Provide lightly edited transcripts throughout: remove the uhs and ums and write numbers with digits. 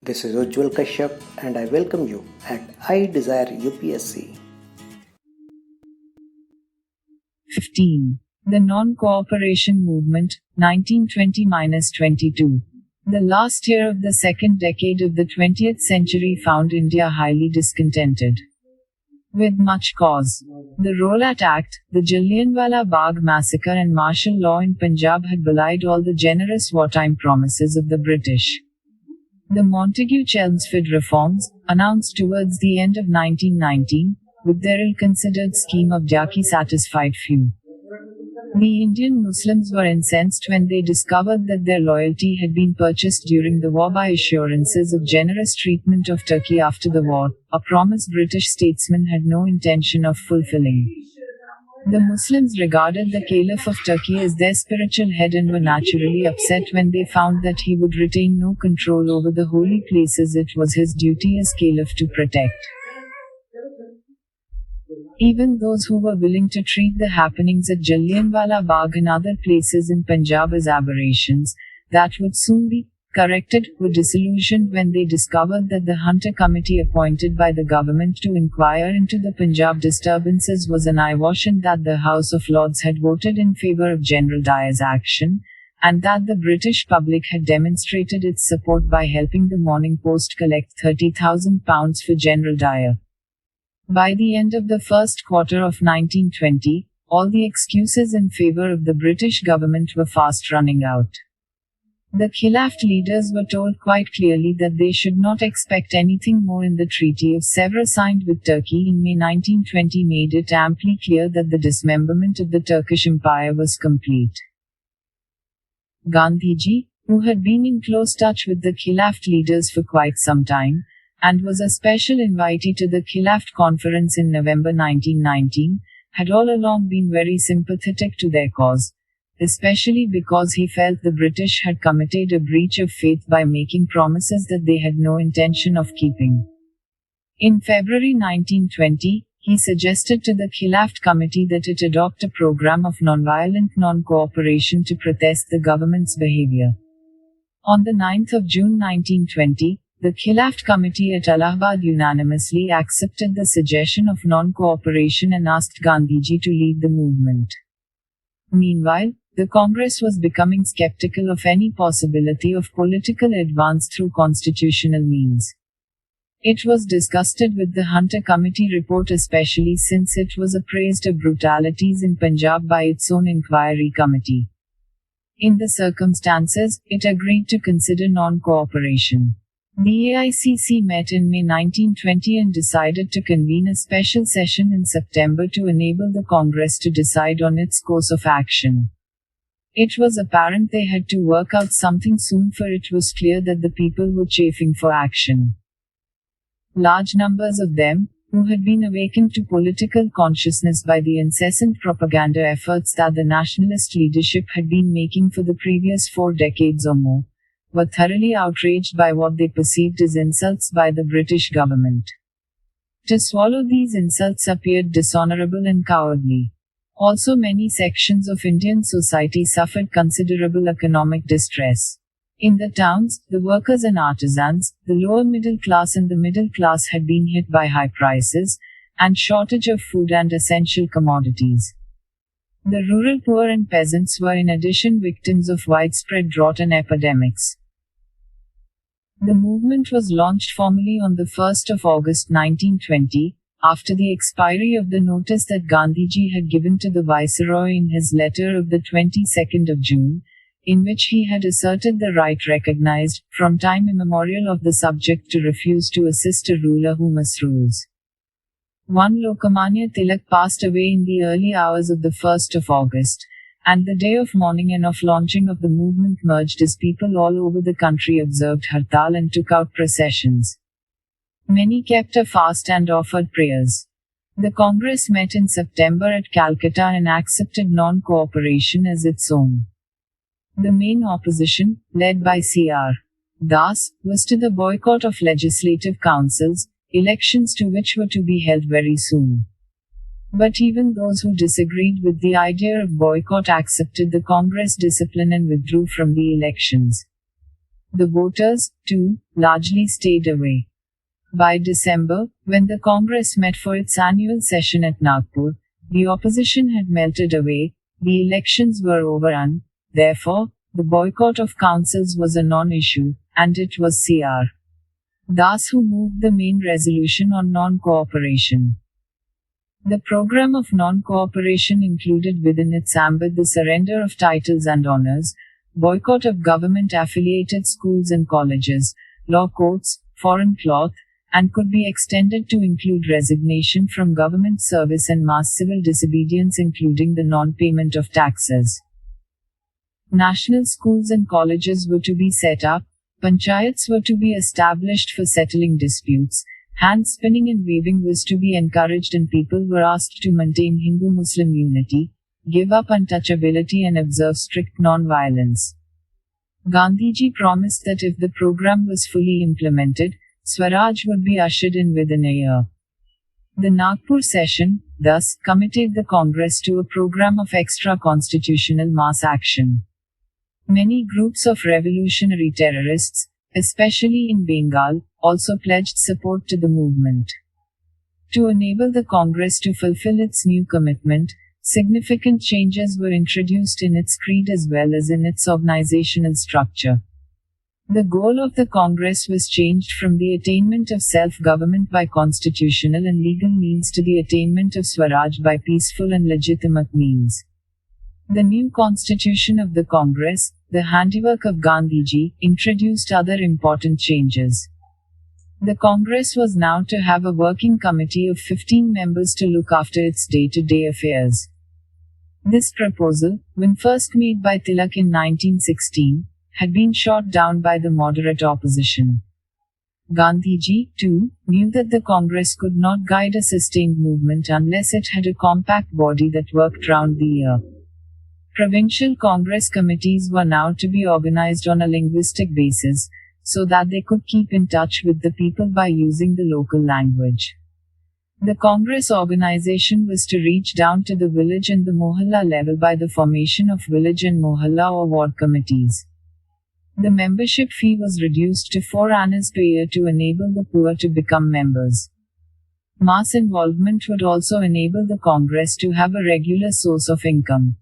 This is Ujjwal Kashyap and I welcome you at iDesireUPSC. 15. The Non-Cooperation Movement, 1920–22. The last year of the second decade of the 20th century found India highly discontented. With much cause. The Rowlatt Act, the Jallianwala Bagh massacre and martial law in Punjab had belied all the generous wartime promises of the British. The Montagu-Chelmsford reforms, announced towards the end of 1919, with their ill-considered scheme of Daki satisfied few. The Indian Muslims were incensed when they discovered that their loyalty had been purchased during the war by assurances of generous treatment of Turkey after the war, a promise British statesmen had no intention of fulfilling. The Muslims regarded the Caliph of Turkey as their spiritual head and were naturally upset when they found that he would retain no control over the holy places it was his duty as Caliph to protect. Even those who were willing to treat the happenings at Jallianwala Bagh and other places in Punjab as aberrations, that would soon be corrected, were disillusioned when they discovered that the Hunter Committee appointed by the government to inquire into the Punjab disturbances was an eyewash and that the House of Lords had voted in favour of General Dyer's action, and that the British public had demonstrated its support by helping the Morning Post collect £30,000 for General Dyer. By the end of the first quarter of 1920, all the excuses in favour of the British government were fast running out. The Khilafat leaders were told quite clearly that they should not expect anything more, and the Treaty of Sèvres signed with Turkey in May 1920 made it amply clear that the dismemberment of the Turkish Empire was complete. Gandhiji, who had been in close touch with the Khilafat leaders for quite some time, and was a special invitee to the Khilafat conference in November 1919, had all along been very sympathetic to their cause, especially because he felt the British had committed a breach of faith by making promises that they had no intention of keeping. In February 1920, he suggested to the Khilafat Committee that it adopt a program of nonviolent non-cooperation to protest the government's behavior. On the 9th of June 1920, the Khilafat Committee at Allahabad unanimously accepted the suggestion of non-cooperation and asked Gandhiji to lead the movement. Meanwhile, the Congress was becoming skeptical of any possibility of political advance through constitutional means. It was disgusted with the Hunter Committee report, especially since it was appraised of brutalities in Punjab by its own inquiry committee. In the circumstances, it agreed to consider non-cooperation. The AICC met in May 1920 and decided to convene a special session in September to enable the Congress to decide on its course of action. It was apparent they had to work out something soon, for it was clear that the people were chafing for action. Large numbers of them, who had been awakened to political consciousness by the incessant propaganda efforts that the nationalist leadership had been making for the previous 4 decades or more, were thoroughly outraged by what they perceived as insults by the British government. To swallow these insults appeared dishonourable and cowardly. Also, many sections of Indian society suffered considerable economic distress. In the towns, the workers and artisans, the lower middle class and the middle class had been hit by high prices, and shortage of food and essential commodities. The rural poor and peasants were in addition victims of widespread drought and epidemics. The movement was launched formally on the 1st of August 1920, after the expiry of the notice that Gandhiji had given to the Viceroy in his letter of the 22nd of June, in which he had asserted the right recognized, from time immemorial, of the subject to refuse to assist a ruler who misrules. One Lokmanya Tilak passed away in the early hours of the 1st of August, and the day of mourning and of launching of the movement merged as people all over the country observed Hartal and took out processions. Many kept a fast and offered prayers. The Congress met in September at Calcutta and accepted non-cooperation as its own. The main opposition, led by C.R. Das, was to the boycott of legislative councils, elections to which were to be held very soon. But even those who disagreed with the idea of boycott accepted the Congress discipline and withdrew from the elections. The voters, too, largely stayed away. By December, when the Congress met for its annual session at Nagpur, the opposition had melted away, the elections were over and, therefore, the boycott of councils was a non-issue, and it was C.R. Das who moved the main resolution on non-cooperation. The program of non-cooperation included within its ambit the surrender of titles and honors, boycott of government-affiliated schools and colleges, law courts, foreign cloth, and could be extended to include resignation from government service and mass civil disobedience including the non-payment of taxes. National schools and colleges were to be set up, panchayats were to be established for settling disputes, hand spinning and weaving was to be encouraged and people were asked to maintain Hindu-Muslim unity, give up untouchability and observe strict non-violence. Gandhiji promised that if the program was fully implemented, Swaraj would be ushered in within a year. The Nagpur session, thus, committed the Congress to a program of extra-constitutional mass action. Many groups of revolutionary terrorists, especially in Bengal, also pledged support to the movement. To enable the Congress to fulfill its new commitment, significant changes were introduced in its creed as well as in its organizational structure. The goal of the Congress was changed from the attainment of self-government by constitutional and legal means to the attainment of Swaraj by peaceful and legitimate means. The new constitution of the Congress, the handiwork of Gandhiji, introduced other important changes. The Congress was now to have a working committee of 15 members to look after its day-to-day affairs. This proposal, when first made by Tilak in 1916, had been shot down by the moderate opposition. Gandhiji, too, knew that the Congress could not guide a sustained movement unless it had a compact body that worked round the year. Provincial Congress committees were now to be organized on a linguistic basis, so that they could keep in touch with the people by using the local language. The Congress organization was to reach down to the village and the mohalla level by the formation of village and mohalla or ward committees. The membership fee was reduced to 4 annas per year to enable the poor to become members. Mass involvement would also enable the Congress to have a regular source of income.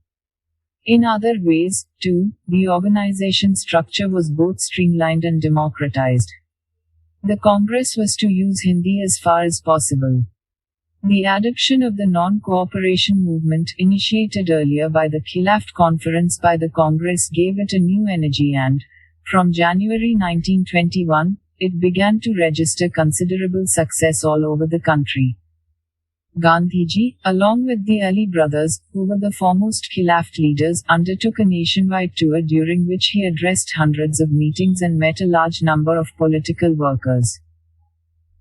In other ways, too, the organization structure was both streamlined and democratized. The Congress was to use Hindi as far as possible. The adoption of the non-cooperation movement, initiated earlier by the Khilafat Conference by the Congress, gave it a new energy and, from January 1921, it began to register considerable success all over the country. Gandhiji, along with the Ali brothers, who were the foremost Khilafat leaders, undertook a nationwide tour during which he addressed hundreds of meetings and met a large number of political workers.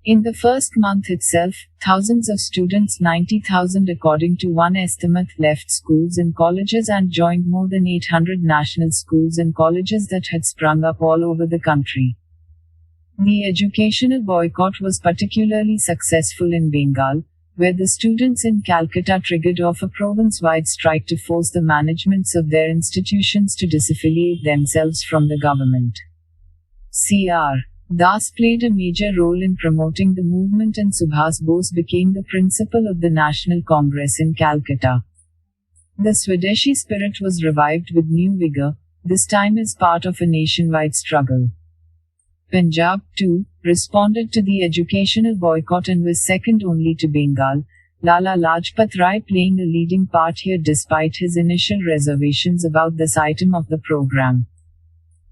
In the first month itself, thousands of students, 90,000 according to one estimate, left schools and colleges and joined more than 800 national schools and colleges that had sprung up all over the country. The educational boycott was particularly successful in Bengal, where the students in Calcutta triggered off a province-wide strike to force the managements of their institutions to disaffiliate themselves from the government. C.R. Das played a major role in promoting the movement and Subhas Bose became the principal of the National Congress in Calcutta. The Swadeshi spirit was revived with new vigor, this time as part of a nationwide struggle. Punjab, too, responded to the educational boycott and was second only to Bengal, Lala Lajpat Rai playing a leading part here despite his initial reservations about this item of the program.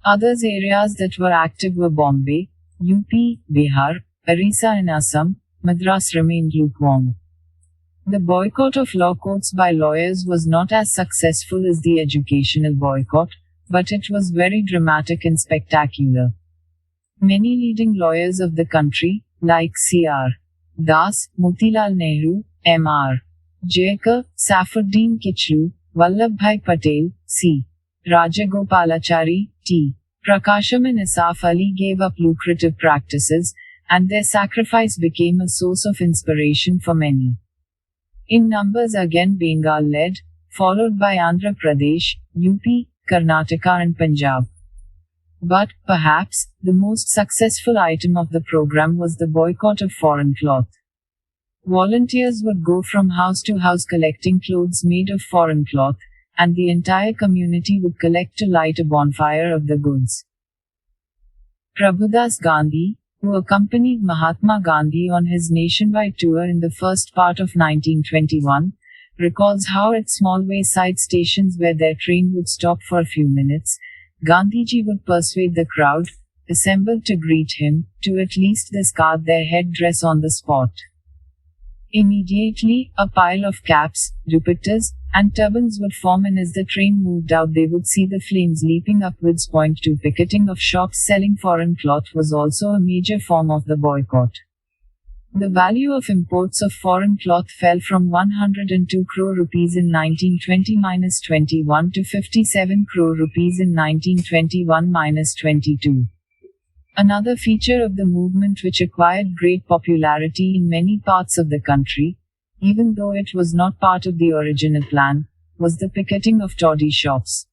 Other areas that were active were Bombay, UP, Bihar, Orissa and Assam. Madras remained lukewarm. The boycott of law courts by lawyers was not as successful as the educational boycott, but it was very dramatic and spectacular. Many leading lawyers of the country, like C.R. Das, Motilal Nehru, M.R. Jayakar, Saifuddin Kichlu, Vallabhbhai Patel, C. Rajagopalachari, T. Prakasham and Asaf Ali gave up lucrative practices, and their sacrifice became a source of inspiration for many. In numbers again Bengal led, followed by Andhra Pradesh, UP, Karnataka and Punjab. But, perhaps, the most successful item of the program was the boycott of foreign cloth. Volunteers would go from house to house collecting clothes made of foreign cloth, and the entire community would collect to light a bonfire of the goods. Prabhudas Gandhi, who accompanied Mahatma Gandhi on his nationwide tour in the first part of 1921, recalls how at small wayside stations where their train would stop for a few minutes, Gandhiji would persuade the crowd, assembled to greet him, to at least discard their headdress on the spot. Immediately, a pile of caps, dupattas, and turbans would form, and as the train moved out they would see the flames leaping upwards. Point 2. Picketing of shops selling foreign cloth was also a major form of the boycott. The value of imports of foreign cloth fell from 102 crore rupees in 1920-21 to 57 crore rupees in 1921-22. Another feature of the movement which acquired great popularity in many parts of the country, even though it was not part of the original plan, was the picketing of toddy shops.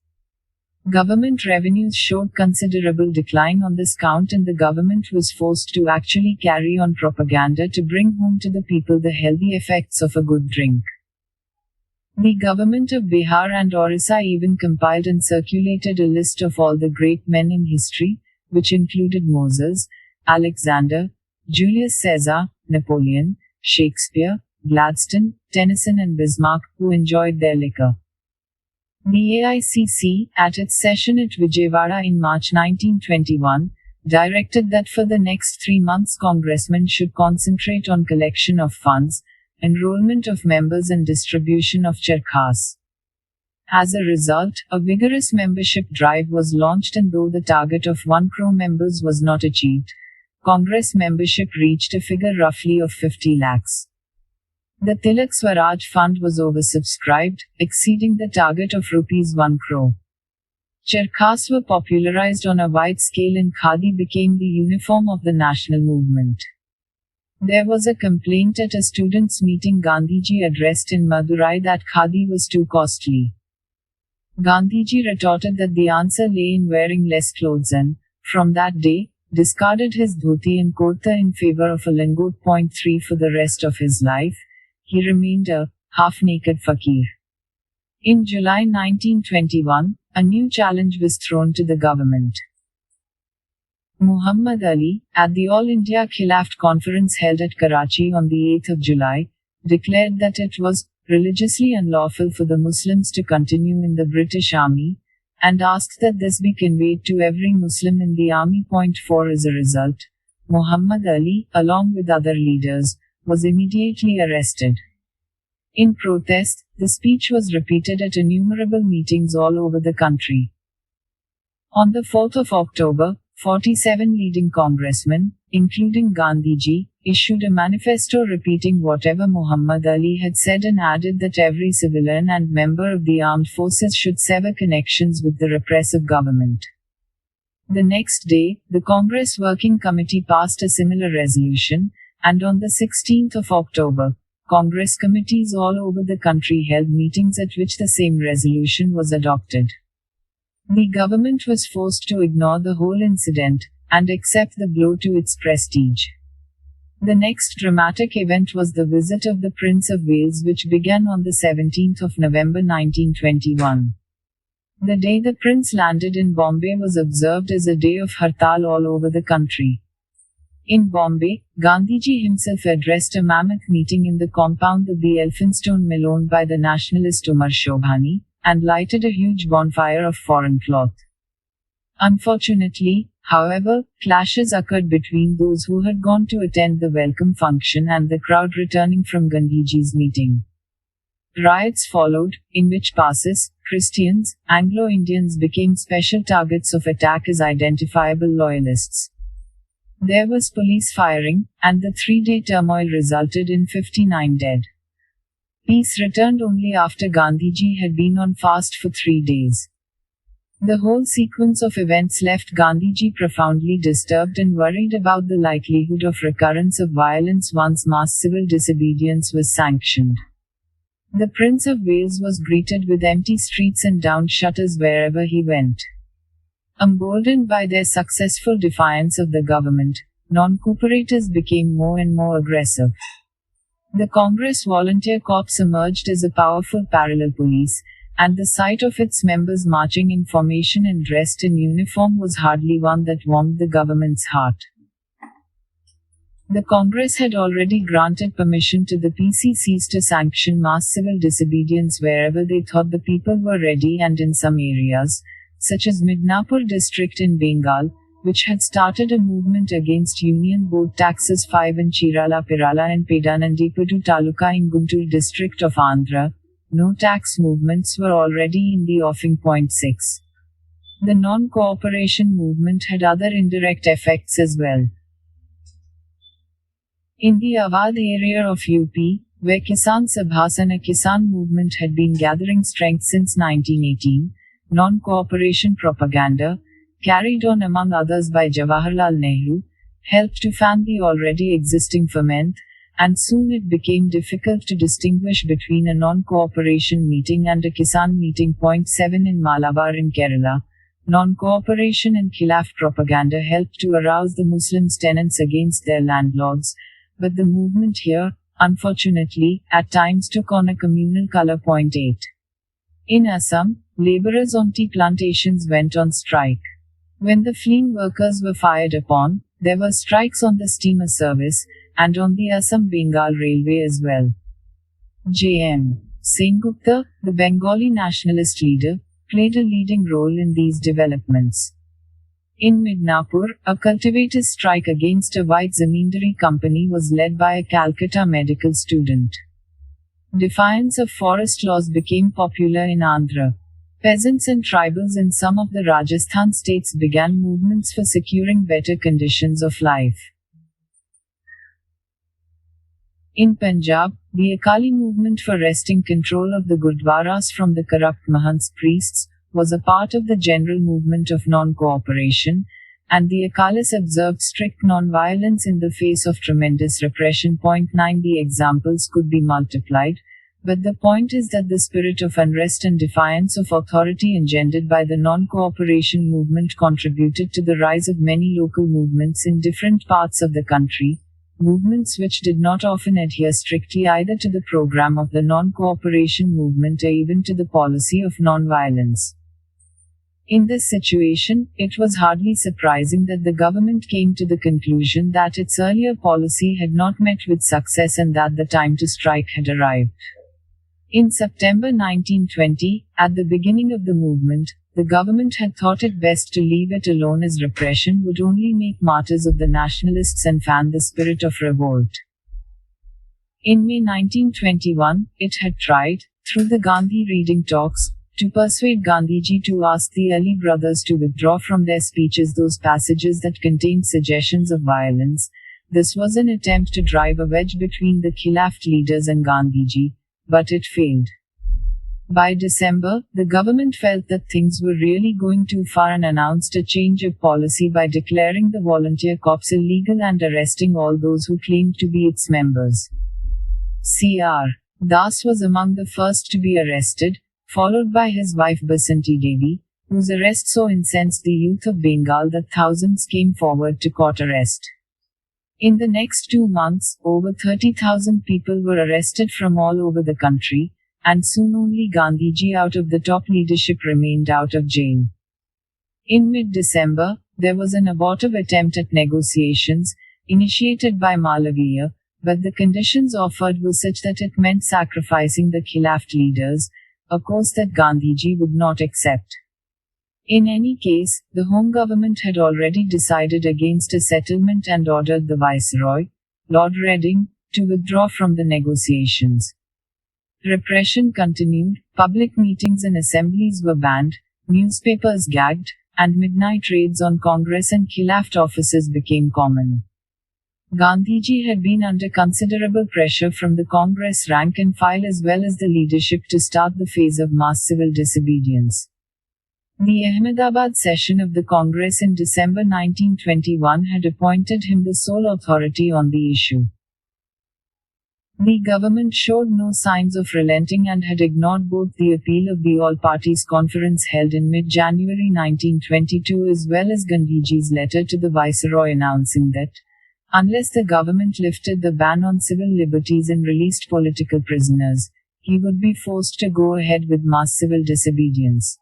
Government revenues showed considerable decline on this count, and the government was forced to actually carry on propaganda to bring home to the people the healthy effects of a good drink. The government of Bihar and Orissa even compiled and circulated a list of all the great men in history, which included Moses, Alexander, Julius Caesar, Napoleon, Shakespeare, Gladstone, Tennyson and Bismarck, who enjoyed their liquor. The AICC, at its session at Vijayawada in March 1921, directed that for the next 3 months congressmen should concentrate on collection of funds, enrollment of members and distribution of charkhas. As a result, a vigorous membership drive was launched, and though the target of 1 crore members was not achieved, Congress membership reached a figure roughly of 50 lakhs. The Tilak Swaraj Fund was oversubscribed, exceeding the target of rupees 1 crore. Charkhas were popularized on a wide scale, and khadi became the uniform of the national movement. There was a complaint at a students' meeting Gandhiji addressed in Madurai that khadi was too costly. Gandhiji retorted that the answer lay in wearing less clothes and, from that day, discarded his dhoti and kurta in favor of a lingot. 3 For the rest of his life, he remained a half-naked fakir. In July 1921, a new challenge was thrown to the government. Muhammad Ali, at the All India Khilafat Conference held at Karachi on the 8th of July, declared that it was religiously unlawful for the Muslims to continue in the British Army, and asked that this be conveyed to every Muslim in the army. 4 As a result, Muhammad Ali, along with other leaders, was immediately arrested. In protest, the speech was repeated at innumerable meetings all over the country. On the 4th of October, 47 leading congressmen, including Gandhiji, issued a manifesto repeating whatever Muhammad Ali had said, and added that every civilian and member of the armed forces should sever connections with the repressive government. The next day, the Congress Working Committee passed a similar resolution, and on the 16th of October, Congress committees all over the country held meetings at which the same resolution was adopted. The government was forced to ignore the whole incident, and accept the blow to its prestige. The next dramatic event was the visit of the Prince of Wales, which began on the 17th of November 1921. The day the Prince landed in Bombay was observed as a day of hartal all over the country. In Bombay, Gandhiji himself addressed a mammoth meeting in the compound of the Elphinstone Mill owned by the nationalist Umar Shobhani, and lighted a huge bonfire of foreign cloth. Unfortunately, however, clashes occurred between those who had gone to attend the welcome function and the crowd returning from Gandhiji's meeting. Riots followed, in which Parsis, Christians, Anglo-Indians became special targets of attack as identifiable loyalists. There was police firing, and the 3-day turmoil resulted in 59 dead. Peace returned only after Gandhiji had been on fast for 3 days. The whole sequence of events left Gandhiji profoundly disturbed and worried about the likelihood of recurrence of violence once mass civil disobedience was sanctioned. The Prince of Wales was greeted with empty streets and down shutters wherever he went. Emboldened by their successful defiance of the government, non-cooperators became more and more aggressive. The Congress Volunteer Corps emerged as a powerful parallel police, and the sight of its members marching in formation and dressed in uniform was hardly one that warmed the government's heart. The Congress had already granted permission to the PCCs to sanction mass civil disobedience wherever they thought the people were ready, and in some areas, such as Midnapur district in Bengal, which had started a movement against Union Board taxes 5 in Chirala Pirala and Pedanandipadu Taluka in Guntur district of Andhra, no tax movements were already in the offing. 6. The non-cooperation movement had other indirect effects as well. In the Awadh area of UP, where Kisan Sabhas and a Kisan movement had been gathering strength since 1918, non-cooperation propaganda, carried on among others by Jawaharlal Nehru, helped to fan the already existing ferment, and soon it became difficult to distinguish between a non-cooperation meeting and a Kisan meeting. 7 In Malabar in Kerala, non-cooperation and Khilaf propaganda helped to arouse the Muslims' tenants against their landlords, but the movement here, unfortunately, at times took on a communal color. 8. In Assam, laborers on tea plantations went on strike. When the fleeing workers were fired upon, there were strikes on the steamer service, and on the Assam-Bengal Railway as well. J.M. Sengupta, the Bengali nationalist leader, played a leading role in these developments. In Midnapur, a cultivators' strike against a white zamindari company was led by a Calcutta medical student. Defiance of forest laws became popular in Andhra. Peasants and tribals in some of the Rajasthan states began movements for securing better conditions of life. In Punjab, the Akali movement for wresting control of the Gurdwaras from the corrupt Mahants priests was a part of the general movement of non-cooperation, and the Akalis observed strict non-violence in the face of tremendous repression. 9 The examples could be multiplied, but the point is that the spirit of unrest and defiance of authority engendered by the non-cooperation movement contributed to the rise of many local movements in different parts of the country, movements which did not often adhere strictly either to the program of the non-cooperation movement or even to the policy of non-violence. In this situation, it was hardly surprising that the government came to the conclusion that its earlier policy had not met with success and that the time to strike had arrived. In September 1920, at the beginning of the movement, the government had thought it best to leave it alone as repression would only make martyrs of the nationalists and fan the spirit of revolt. In May 1921, it had tried, through the Gandhi reading talks, to persuade Gandhiji to ask the Ali brothers to withdraw from their speeches those passages that contained suggestions of violence. This was an attempt to drive a wedge between the Khilaf leaders and Gandhiji, but it failed. By December, the government felt that things were really going too far and announced a change of policy by declaring the volunteer corps illegal and arresting all those who claimed to be its members. C.R. Das was among the first to be arrested, followed by his wife Basanti Devi, whose arrest so incensed the youth of Bengal that thousands came forward to court arrest. In the next 2 months, over 30,000 people were arrested from all over the country, and soon only Gandhiji out of the top leadership remained out of jail. In mid-December, there was an abortive attempt at negotiations, initiated by Malaviya, but the conditions offered were such that it meant sacrificing the Khilaf leaders, a course that Gandhiji would not accept. In any case, the Home Government had already decided against a settlement and ordered the Viceroy, Lord Reading, to withdraw from the negotiations. Repression continued, public meetings and assemblies were banned, newspapers gagged, and midnight raids on Congress and Khilaf offices became common. Gandhiji had been under considerable pressure from the Congress rank and file as well as the leadership to start the phase of mass civil disobedience. The Ahmedabad session of the Congress in December 1921 had appointed him the sole authority on the issue. The government showed no signs of relenting and had ignored both the appeal of the All-Parties Conference held in mid-January 1922 as well as Gandhiji's letter to the Viceroy announcing that, unless the government lifted the ban on civil liberties and released political prisoners, he would be forced to go ahead with mass civil disobedience.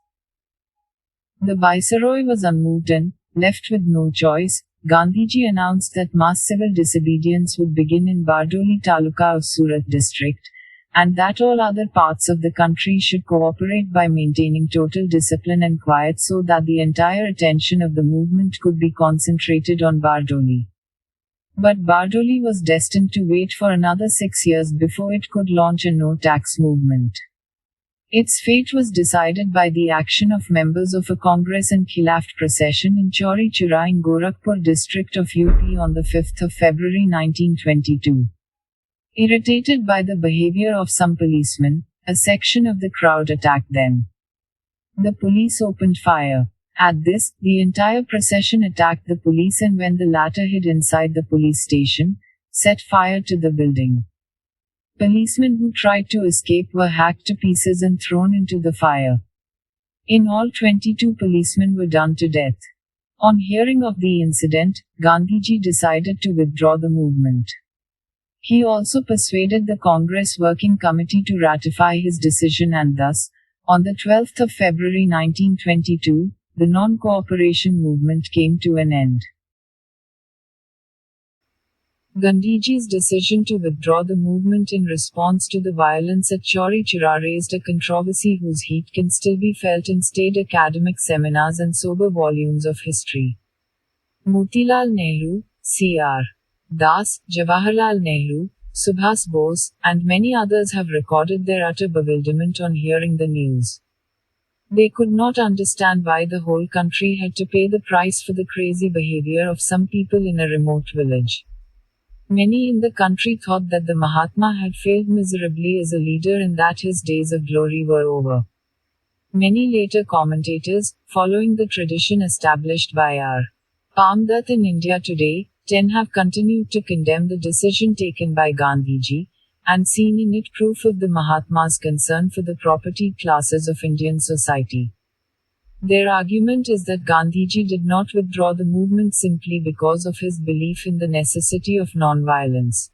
The Viceroy was unmoved and, left with no choice, Gandhiji announced that mass civil disobedience would begin in Bardoli Taluka of Surat district, and that all other parts of the country should cooperate by maintaining total discipline and quiet so that the entire attention of the movement could be concentrated on Bardoli. But Bardoli was destined to wait for another 6 years before it could launch a no-tax movement. Its fate was decided by the action of members of a Congress and Khilaft procession in Chauri Chura in Gorakhpur district of UP on the 5th of February 1922. Irritated by the behavior of some policemen, a section of the crowd attacked them. The police opened fire. At this, the entire procession attacked the police and when the latter hid inside the police station, set fire to the building. Policemen who tried to escape were hacked to pieces and thrown into the fire. In all, 22 policemen were done to death. On hearing of the incident, Gandhiji decided to withdraw the movement. He also persuaded the Congress Working Committee to ratify his decision and thus, on the 12th of February 1922, the non-cooperation movement came to an end. Gandhiji's decision to withdraw the movement in response to the violence at Chauri Chura raised a controversy whose heat can still be felt in state academic seminars and sober volumes of history. Motilal Nehru, C.R. Das, Jawaharlal Nehru, Subhas Bose, and many others have recorded their utter bewilderment on hearing the news. They could not understand why the whole country had to pay the price for the crazy behavior of some people in a remote village. Many in the country thought that the Mahatma had failed miserably as a leader and that his days of glory were over. Many later commentators, following the tradition established by R. Palmdutt in India Today, 10 have continued to condemn the decision taken by Gandhiji, and seen in it proof of the Mahatma's concern for the propertied classes of Indian society. Their argument is that Gandhiji did not withdraw the movement simply because of his belief in the necessity of non-violence.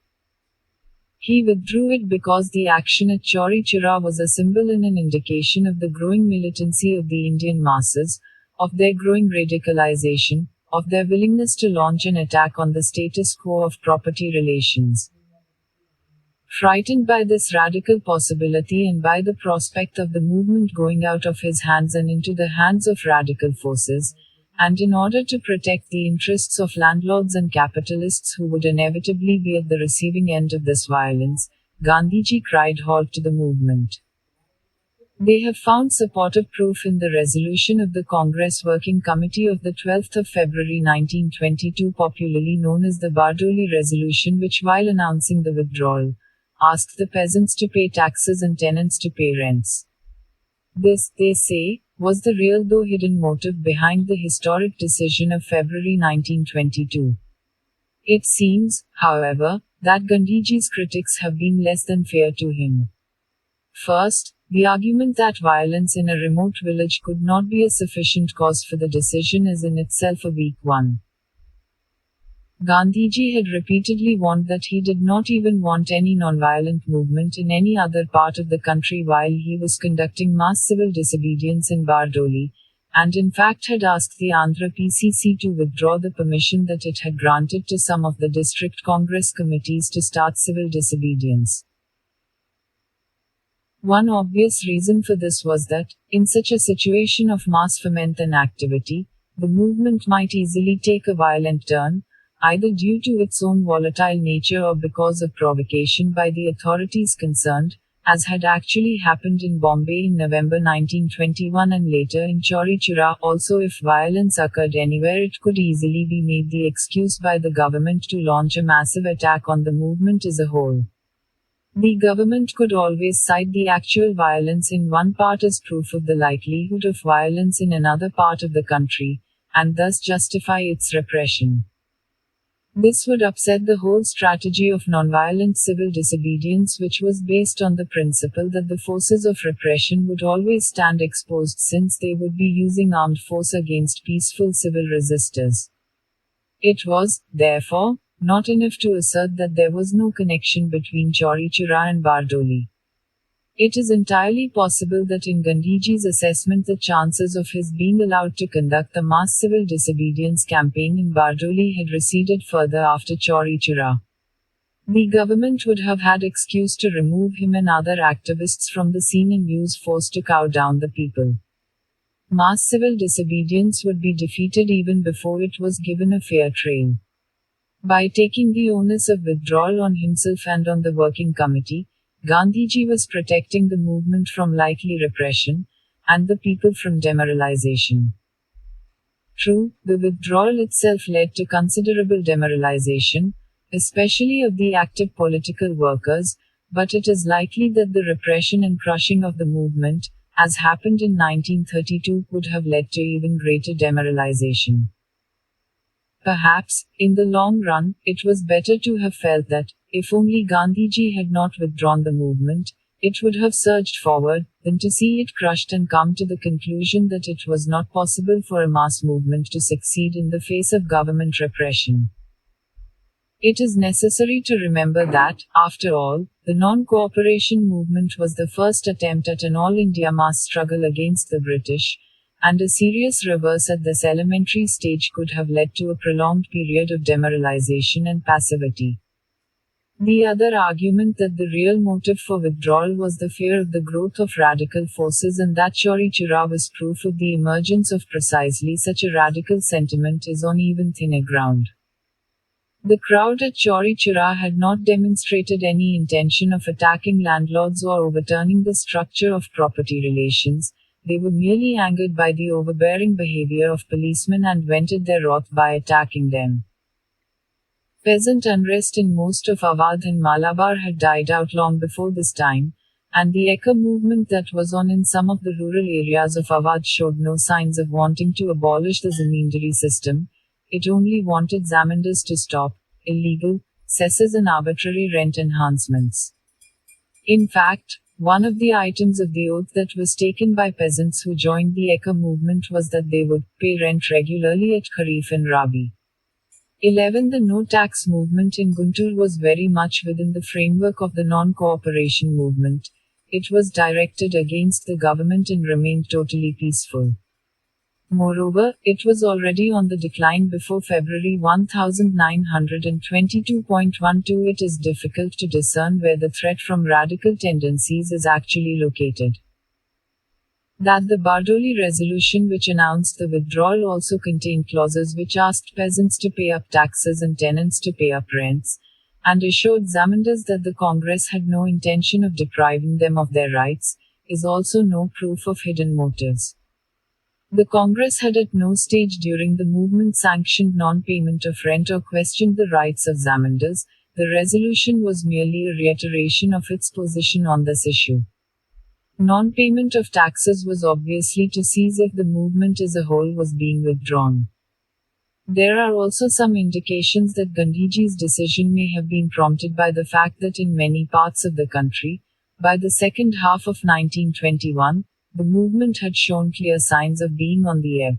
He withdrew it because the action at Chauri Chura was a symbol and an indication of the growing militancy of the Indian masses, of their growing radicalization, of their willingness to launch an attack on the status quo of property relations. Frightened by this radical possibility and by the prospect of the movement going out of his hands and into the hands of radical forces, and in order to protect the interests of landlords and capitalists who would inevitably be at the receiving end of this violence, Gandhiji cried halt to the movement. They have found supportive proof in the resolution of the Congress Working Committee of the 12th of February 1922, popularly known as the Bardoli Resolution, which, while announcing the withdrawal, asked the peasants to pay taxes and tenants to pay rents. This, they say, was the real though hidden motive behind the historic decision of February 1922. It seems, however, that Gandhiji's critics have been less than fair to him. First, the argument that violence in a remote village could not be a sufficient cause for the decision is in itself a weak one. Gandhiji had repeatedly warned that he did not even want any nonviolent movement in any other part of the country while he was conducting mass civil disobedience in Bardoli, and in fact had asked the Andhra PCC to withdraw the permission that it had granted to some of the district Congress committees to start civil disobedience. One obvious reason for this was that, in such a situation of mass ferment and activity, the movement might easily take a violent turn, either due to its own volatile nature or because of provocation by the authorities concerned, as had actually happened in Bombay in November 1921 and later in Chauri Chura. Also, if violence occurred anywhere, it could easily be made the excuse by the government to launch a massive attack on the movement as a whole. The government could always cite the actual violence in one part as proof of the likelihood of violence in another part of the country, and thus justify its repression. This would upset the whole strategy of nonviolent civil disobedience, which was based on the principle that the forces of repression would always stand exposed since they would be using armed force against peaceful civil resistors. It was, therefore, not enough to assert that there was no connection between Chauri Chaura and Bardoli. It is entirely possible that in Gandhiji's assessment the chances of his being allowed to conduct the mass civil disobedience campaign in Bardoli had receded further after Chauri Chaura. The government would have had excuse to remove him and other activists from the scene and use force to cow down the people. Mass civil disobedience would be defeated even before it was given a fair trail. By taking the onus of withdrawal on himself and on the working committee, Gandhiji was protecting the movement from likely repression, and the people from demoralization. True, the withdrawal itself led to considerable demoralization, especially of the active political workers, but it is likely that the repression and crushing of the movement, as happened in 1932, would have led to even greater demoralization. Perhaps, in the long run, it was better to have felt that, if only Gandhiji had not withdrawn the movement, it would have surged forward, than to see it crushed and come to the conclusion that it was not possible for a mass movement to succeed in the face of government repression. It is necessary to remember that, after all, the non-cooperation movement was the first attempt at an all-India mass struggle against the British, and a serious reverse at this elementary stage could have led to a prolonged period of demoralization and passivity. The other argument that the real motive for withdrawal was the fear of the growth of radical forces and that Chauri Chaura was proof of the emergence of precisely such a radical sentiment is on even thinner ground. The crowd at Chauri Chaura had not demonstrated any intention of attacking landlords or overturning the structure of property relations. They were merely angered by the overbearing behavior of policemen and vented their wrath by attacking them. Peasant unrest in most of Awadh and Malabar had died out long before this time, and the Ekka movement that was on in some of the rural areas of Awadh showed no signs of wanting to abolish the zamindari system. It only wanted zamindars to stop illegal cesses and arbitrary rent enhancements. In fact, one of the items of the oath that was taken by peasants who joined the Ekka movement was that they would pay rent regularly at Kharif and Rabi. 11. The no-tax movement in Guntur was very much within the framework of the non-cooperation movement. It was directed against the government and remained totally peaceful. Moreover, it was already on the decline before February 1922.12. It is difficult to discern where the threat from radical tendencies is actually located. That the Bardoli resolution which announced the withdrawal also contained clauses which asked peasants to pay up taxes and tenants to pay up rents, and assured zamindars that the Congress had no intention of depriving them of their rights, is also no proof of hidden motives. The Congress had at no stage during the movement sanctioned non-payment of rent or questioned the rights of zamindars. The resolution was merely a reiteration of its position on this issue. Non-payment of taxes was obviously to seize if the movement as a whole was being withdrawn. There are also some indications that Gandhiji's decision may have been prompted by the fact that in many parts of the country, by the second half of 1921, the movement had shown clear signs of being on the ebb.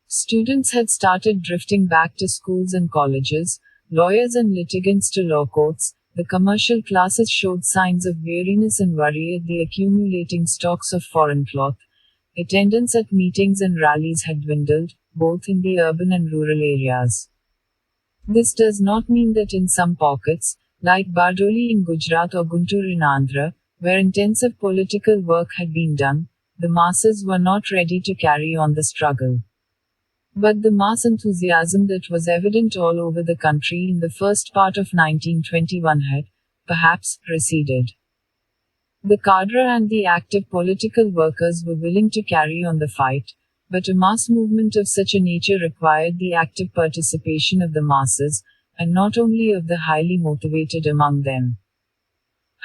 Students had started drifting back to schools and colleges, lawyers and litigants to law courts. The commercial classes showed signs of weariness and worry at the accumulating stocks of foreign cloth. Attendance at meetings and rallies had dwindled, both in the urban and rural areas. This does not mean that in some pockets, like Bardoli in Gujarat or Guntur in Andhra, where intensive political work had been done, the masses were not ready to carry on the struggle. But the mass enthusiasm that was evident all over the country in the first part of 1921 had, perhaps, receded. The cadre and the active political workers were willing to carry on the fight, but a mass movement of such a nature required the active participation of the masses, and not only of the highly motivated among them.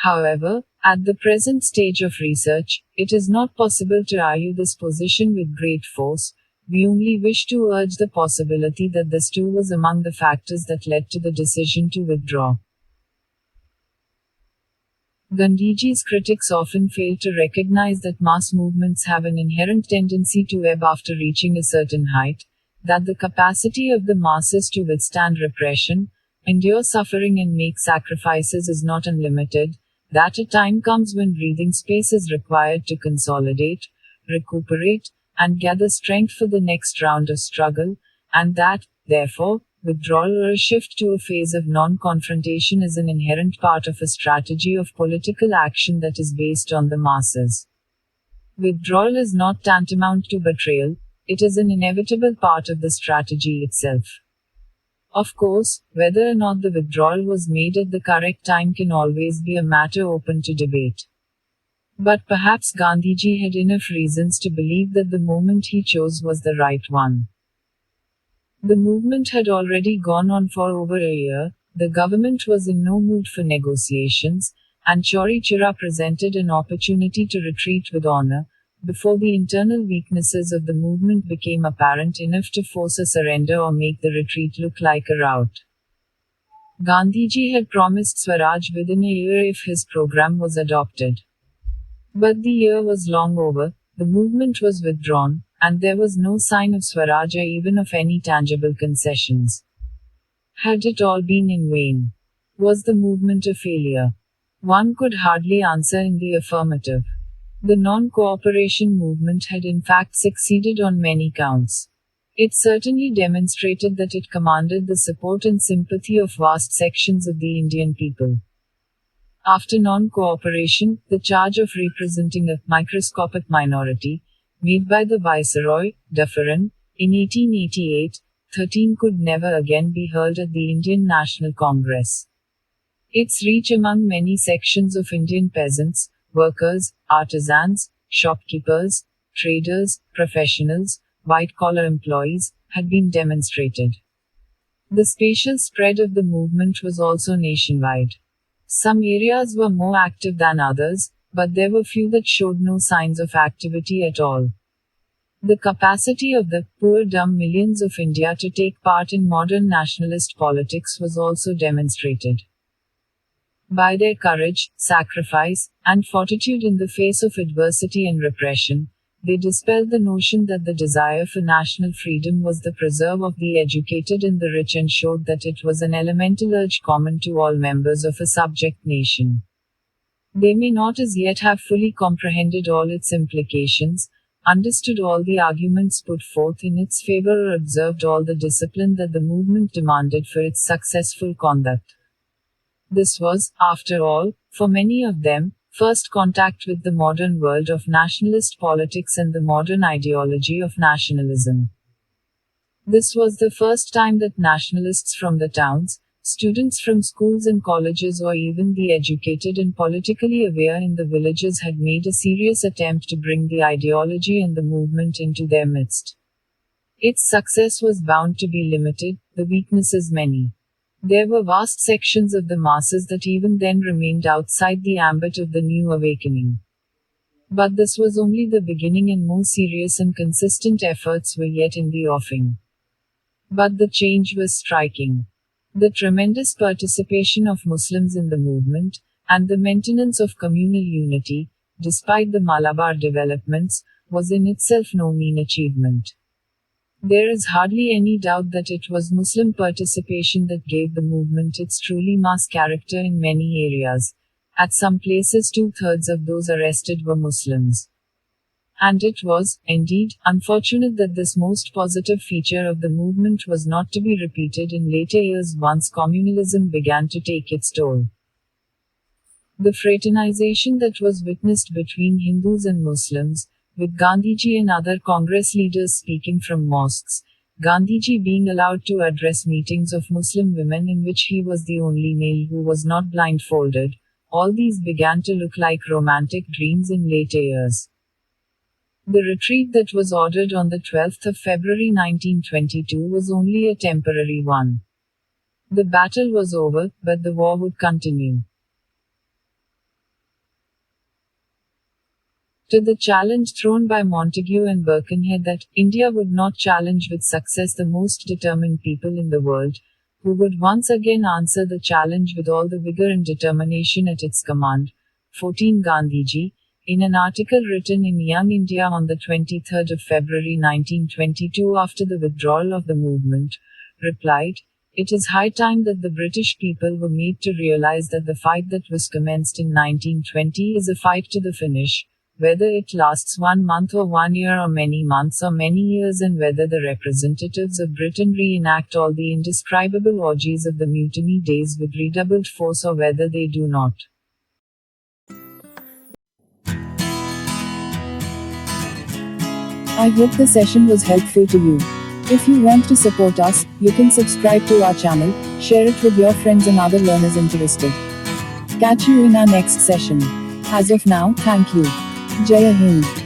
However, at the present stage of research, it is not possible to argue this position with great force, We only wish to urge the possibility that this too was among the factors that led to the decision to withdraw. Gandhiji's critics often fail to recognize that mass movements have an inherent tendency to ebb after reaching a certain height, that the capacity of the masses to withstand repression, endure suffering and make sacrifices is not unlimited, that a time comes when breathing space is required to consolidate, recuperate, and gather strength for the next round of struggle, and that, therefore, withdrawal or a shift to a phase of non-confrontation is an inherent part of a strategy of political action that is based on the masses. Withdrawal is not tantamount to betrayal, it is an inevitable part of the strategy itself. Of course, whether or not the withdrawal was made at the correct time can always be a matter open to debate. But perhaps Gandhiji had enough reasons to believe that the moment he chose was the right one. The movement had already gone on for over a year, the government was in no mood for negotiations, and Chauri Chira presented an opportunity to retreat with honor, before the internal weaknesses of the movement became apparent enough to force a surrender or make the retreat look like a rout. Gandhiji had promised Swaraj within a year if his program was adopted. But the year was long over, the movement was withdrawn, and there was no sign of Swaraj or even of any tangible concessions. Had it all been in vain? Was the movement a failure? One could hardly answer in the affirmative. The non-cooperation movement had in fact succeeded on many counts. It certainly demonstrated that it commanded the support and sympathy of vast sections of the Indian people. After non-cooperation, the charge of representing a microscopic minority, made by the Viceroy, Dufferin, in 1888, 13 could never again be hurled at the Indian National Congress. Its reach among many sections of Indian peasants, workers, artisans, shopkeepers, traders, professionals, white-collar employees, had been demonstrated. The spatial spread of the movement was also nationwide. Some areas were more active than others, but there were few that showed no signs of activity at all. The capacity of the poor dumb millions of India to take part in modern nationalist politics was also demonstrated. By their courage, sacrifice, and fortitude in the face of adversity and repression, they dispelled the notion that the desire for national freedom was the preserve of the educated and the rich and showed that it was an elemental urge common to all members of a subject nation. They may not as yet have fully comprehended all its implications, understood all the arguments put forth in its favor or observed all the discipline that the movement demanded for its successful conduct. This was, after all, for many of them, first contact with the modern world of nationalist politics and the modern ideology of nationalism. This was the first time that nationalists from the towns, students from schools and colleges or even the educated and politically aware in the villages had made a serious attempt to bring the ideology and the movement into their midst. Its success was bound to be limited, the weaknesses many. There were vast sections of the masses that even then remained outside the ambit of the new awakening. But this was only the beginning and more serious and consistent efforts were yet in the offing. But the change was striking. The tremendous participation of Muslims in the movement, and the maintenance of communal unity, despite the Malabar developments, was in itself no mean achievement. There is hardly any doubt that it was Muslim participation that gave the movement its truly mass character in many areas. At some places 2/3 of those arrested were Muslims. And it was, indeed, unfortunate that this most positive feature of the movement was not to be repeated in later years once communalism began to take its toll. The fraternization that was witnessed between Hindus and Muslims, with Gandhiji and other Congress leaders speaking from mosques, Gandhiji being allowed to address meetings of Muslim women in which he was the only male who was not blindfolded, all these began to look like romantic dreams in later years. The retreat that was ordered on the 12th of February 1922 was only a temporary one. The battle was over, but the war would continue. To the challenge thrown by Montagu and Birkenhead that India would not challenge with success the most determined people in the world, who would once again answer the challenge with all the vigor and determination at its command. 14 Gandhiji, in an article written in Young India on the 23rd of February 1922 after the withdrawal of the movement, replied, "It is high time that the British people were made to realize that the fight that was commenced in 1920 is a fight to the finish, whether it lasts 1 month or 1 year or many months or many years, and whether the representatives of Britain reenact all the indescribable orgies of the mutiny days with redoubled force or whether they do not." I hope the session was helpful to you. If you want to support us, you can subscribe to our channel, share it with your friends and other learners interested. Catch you in our next session. As of now, thank you. Jai Hind.